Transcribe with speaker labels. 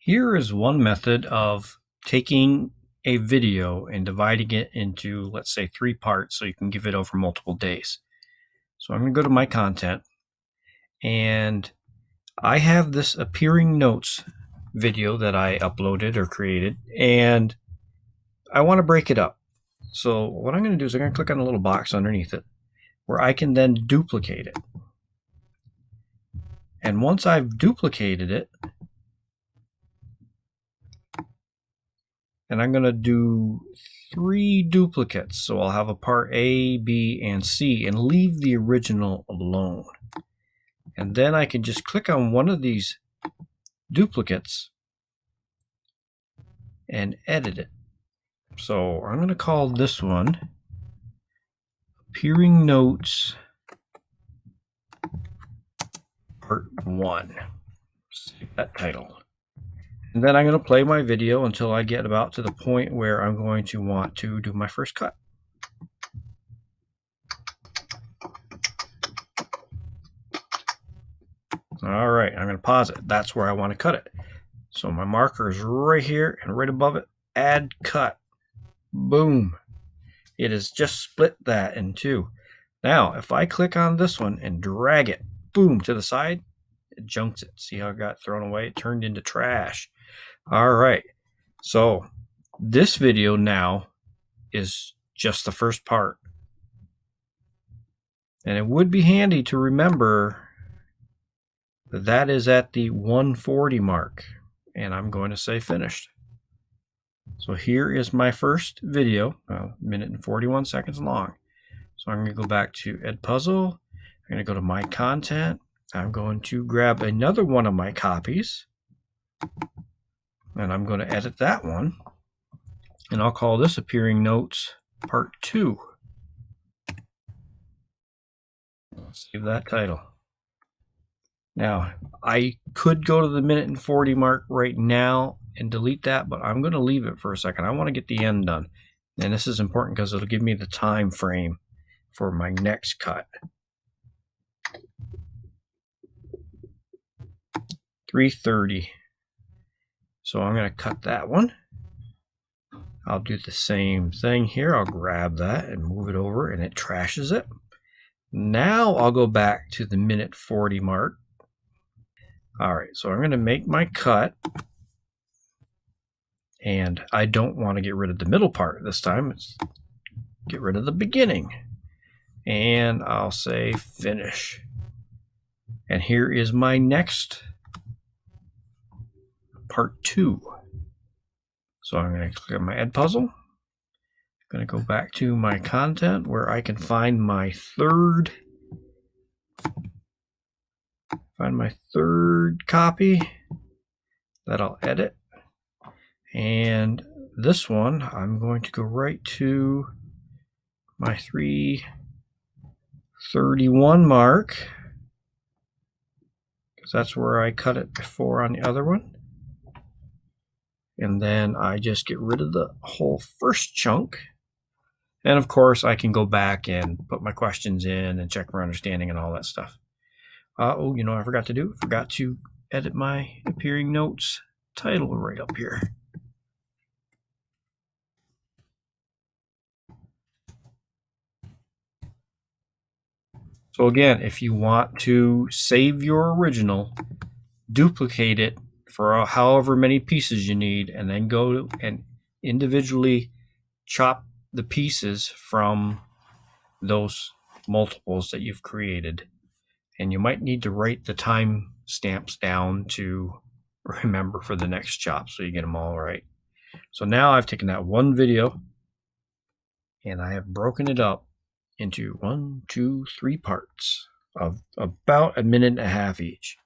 Speaker 1: Here is one method of taking a video and dividing it into, let's say, 3 parts so you can give it over multiple days. So I'm going to go to my content, and I have this appearing notes video that I uploaded or created, and I want to break it up. So what I'm going to do is I'm going to click on a little box underneath it where I can then duplicate it. And once I've duplicated it, and I'm going to do 3 duplicates. So I'll have a part A, B, and C and leave the original alone. And then I can just click on one of these duplicates and edit it. So I'm going to call this one Appearing Notes Part 1. Save that title. And then I'm going to play my video until I get about to the point where I'm going to want to do my first cut. All right, I'm going to pause it. That's where I want to cut it. So my marker is right here, and right above it, add cut. Boom. It has just split that in two. Now, if I click on this one and drag it, boom, to the side, it junks it. See how it got thrown away? It turned into trash. All right. So this video now is just the first part. And it would be handy to remember that that is at the 140 mark. And I'm going to say finished. So here is my first video, a minute and 41 seconds long. So I'm going to go back to EdPuzzle. I'm going to go to my content. I'm going to grab another one of my copies. And I'm going to edit that one. And I'll call this Appearing Notes Part 2. Save that title. Now, I could go to the minute and 40 mark right now and delete that, but I'm going to leave it for a second. I want to get the end done. And this is important because it'll give me the time frame for my next cut. 3:30. So I'm going to cut that one. I'll do the same thing here. I'll grab that and move it over, and it trashes it. Now I'll go back to the minute 40 mark. All right, so I'm going to make my cut. And I don't want to get rid of the middle part this time. It's get rid of the beginning. And I'll say finish. And here is my next part 2. So I'm going to click on my EdPuzzle. I'm going to go back to my content where I can find my third copy that I'll edit. And this one, I'm going to go right to my 3:31 mark, because that's where I cut it before on the other one. And then I just get rid of the whole first chunk. And of course, I can go back and put my questions in and check for understanding and all that stuff. Oh, you know what I forgot to do? I forgot to edit my Appearing Notes title right up here. So again, if you want to save your original, duplicate it for however many pieces you need, and then go and individually chop the pieces from those multiples that you've created. And you might need to write the time stamps down to remember for the next chop so you get them all right. So now I've taken that one video and I have broken it up into 1, 2, 3 parts of about a minute and a half each.